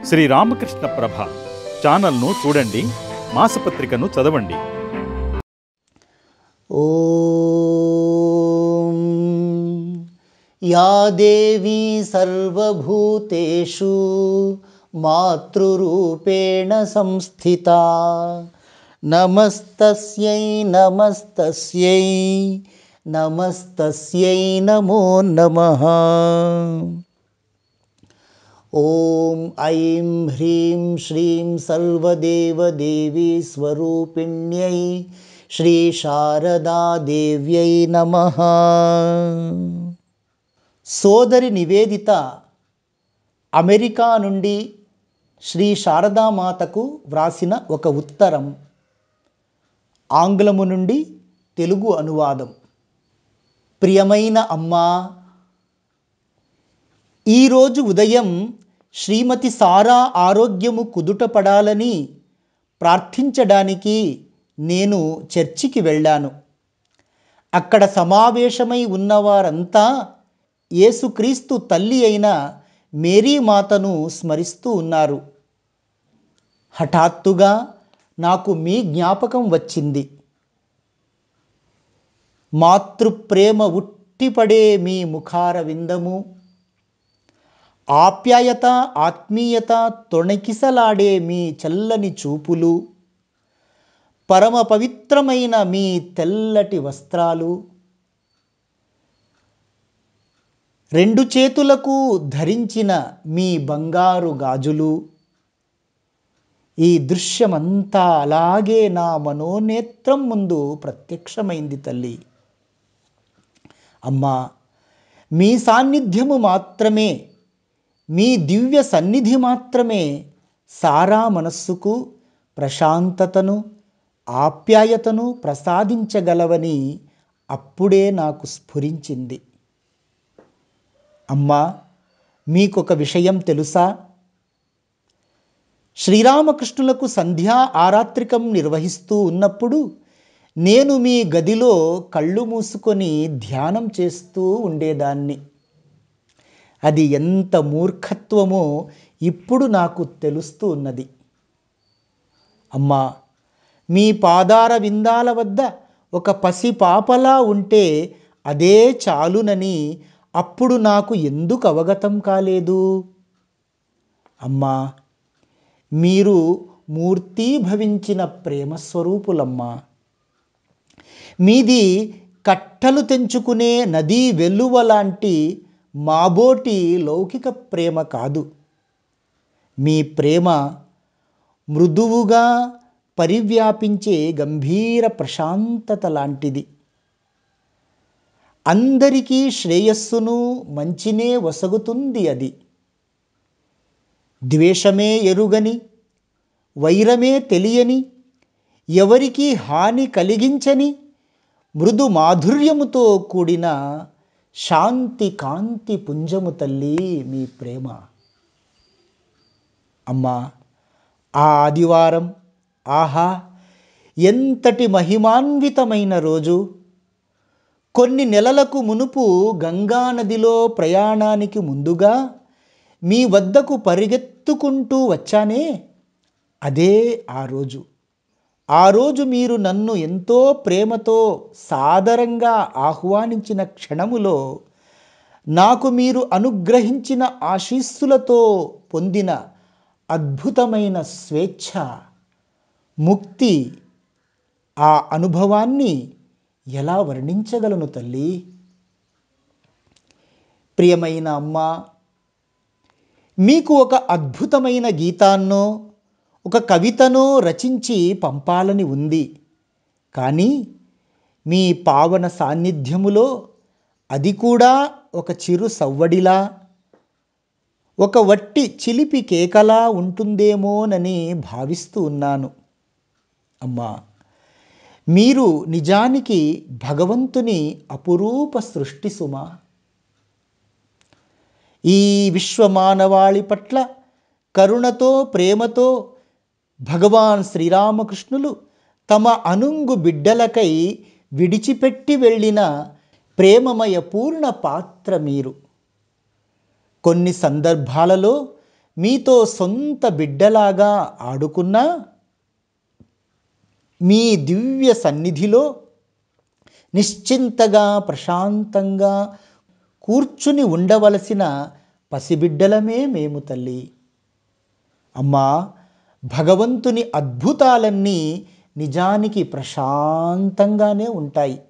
శ్రీ రామకృష్ణ ప్రభ ఛానల్ను చూడండి, మాసపత్రికను చదవండి. ఓం యా దేవీ సర్వభూతేషు మాతృరూపేణ సంస్థితా నమస్తస్యై నమస్తస్యై నమస్తస్యై నమో నమః. ఓం ఐం హ్రీం శ్రీం సర్వదేవదేవీ స్వరూపిణ్యై శ్రీ శారదాదేవ్యై నమః. సోదరి నివేదిత అమెరికా నుండి శ్రీ శారదామాతకు వ్రాసిన ఒక ఉత్తరం, ఆంగ్లము నుండి తెలుగు అనువాదం. ప్రియమైన అమ్మా, ఈరోజు ఉదయం శ్రీమతి సారా ఆరోగ్యము కుదుటపడాలని ప్రార్థించడానికి నేను చర్చికి వెళ్ళాను. అక్కడ సమావేశమై ఉన్నవారంతా యేసుక్రీస్తు తల్లి అయిన మేరీమాతను స్మరిస్తూ ఉన్నారు. హఠాత్తుగా నాకు మీ జ్ఞాపకం వచ్చింది. మాతృప్రేమ ఉట్టిపడే మీ ముఖార విందము, ఆప్యాయత ఆత్మీయత తొణకిసలాడే మీ చల్లని చూపులు, పరమ పవిత్రమైన మీ తెల్లటి వస్త్రాలు, రెండు చేతులకు ధరించిన మీ బంగారు గాజులు, ఈ దృశ్యమంతా అలాగే నా మనోనేత్రం ముందు ప్రత్యక్షమైంది తల్లి. అమ్మా, మీ సాన్నిధ్యము మాత్రమే, మీ దివ్య సన్నిధి మాత్రమే సారా మనస్సుకు ప్రశాంతతను ఆప్యాయతను ప్రసాదించగలవని అప్పుడే నాకు స్ఫురించింది. అమ్మా, మీకొక విషయం తెలుసా? శ్రీరామకృష్ణులకు సంధ్యా ఆరాత్రికం నిర్వహిస్తూ ఉన్నప్పుడు నేను మీ గదిలో కళ్ళు మూసుకొని ధ్యానం చేస్తూ ఉండేదాన్ని. అది ఎంత మూర్ఖత్వమో ఇప్పుడు నాకు తెలుస్తూ ఉన్నది. అమ్మా, మీ పాదార విందాల వద్ద ఒక పసిపాపలా ఉంటే అదే చాలునని అప్పుడు నాకు ఎందుకు అవగతం కాలేదు? అమ్మా, మీరు మూర్తీభవించిన ప్రేమస్వరూపులమ్మా. మీది కట్టలు తెంచుకునే నదీ వెల్లువ లాంటి మాబోటి లౌకిక ప్రేమ కాదు. మీ ప్రేమ మృదువుగా పరివ్యాపించే గంభీర ప్రశాంతత లాంటిది. అందరికీ శ్రేయస్సును మంచినే వసగుతుంది అది. ద్వేషమే ఎరుగని, వైరమే తెలియని, ఎవరికీ హాని కలిగించని మృదు మాధుర్యముతో కూడిన శాంతి కాంతి పుంజము తల్లి మీ ప్రేమ. అమ్మా, ఆ ఆదివారం ఆహా ఎంతటి మహిమాన్వితమైన రోజు! కొన్ని నెలలకు మునుపు గంగానదిలో ప్రయాణానికి ముందుగా మీ వద్దకు పరిగెత్తుకుంటూ వచ్చానే, అదే ఆ రోజు. ఆ రోజు మీరు నన్ను ఎంతో ప్రేమతో సాదరంగా ఆహ్వానించిన క్షణములో నాకు మీరు అనుగ్రహించిన ఆశీస్సులతో పొందిన అద్భుతమైన స్వేచ్ఛ, ముక్తి, ఆ అనుభవాన్ని ఎలా వర్ణించగలను తల్లి? ప్రియమైన అమ్మా, మీకు ఒక అద్భుతమైన గీతాన్నో ఒక కవితనో రచించి పంపాలని ఉంది. కానీ మీ పావన సాన్నిధ్యములో అది కూడా ఒక చిరు సవ్వడిలా, ఒక వట్టి చిలిపి కేకలా ఉంటుందేమోనని భావిస్తూ ఉన్నాను. అమ్మా, మీరు నిజానికి భగవంతుని అపురూప సృష్టి సుమ. ఈ విశ్వమానవాళి పట్ల కరుణతో ప్రేమతో భగవాన్ శ్రీరామకృష్ణులు తమ అనుంగు బిడ్డలకై విడిచిపెట్టి వెళ్ళిన ప్రేమమయ పూర్ణ పాత్ర మీరు. కొన్ని సందర్భాలలో మీతో సొంత బిడ్డలాగా ఆడుకున్నా మీ దివ్య సన్నిధిలో నిశ్చింతగా ప్రశాంతంగా కూర్చుని ఉండవలసిన పసిబిడ్డలమే మేము తల్లి. అమ్మా, భగవంతుని అద్భుతాలన్నీ నిజానికి ప్రశాంతంగానే ఉంటాయి.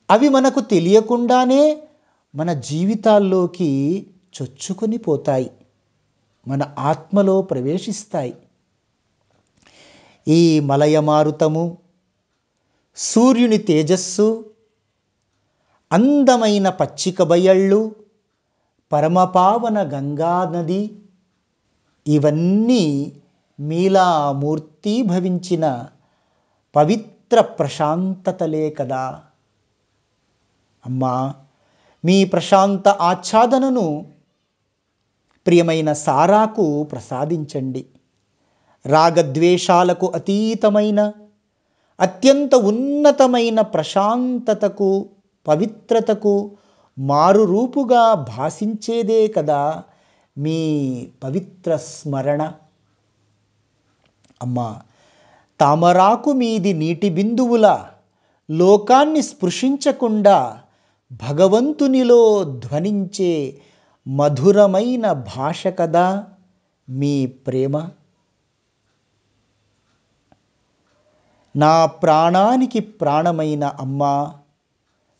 అవి మనకు తెలియకుండానే మన జీవితాల్లోకి చొచ్చుకొని పోతాయి, మన ఆత్మలో ప్రవేశిస్తాయి. ఈ మలయమారుతము, సూర్యుని తేజస్సు, అందమైన పచ్చిక బయళ్ళు, పరమపావన గంగానది ఇవన్నీ మీలా మూర్తీభవించిన పవిత్ర ప్రశాంతతలే కదా. అమ్మా, మీ ప్రశాంత ఆచ్ఛాదనను ప్రియమైన సారాకు ప్రసాదించండి. రాగద్వేషాలకు అతీతమైన అత్యంత ఉన్నతమైన ప్రశాంతతకు, పవిత్రతకు మారురూపుగా భాసించేదే కదా మీ పవిత్ర స్మరణ. అమ్మా, తామరాకు మీది నీటి బిందువుల లోకాన్ని స్పృశించకుండా భగవంతునిలో ధ్వనించే మధురమైన భాష కదా మీ ప్రేమ. నా ప్రాణానికి ప్రాణమైన అమ్మా,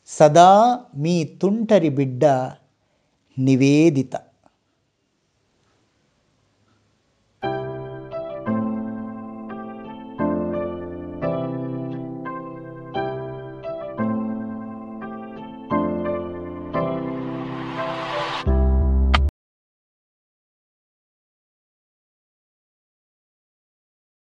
సదా మీ తుంటరి బిడ్డ నివేదిత.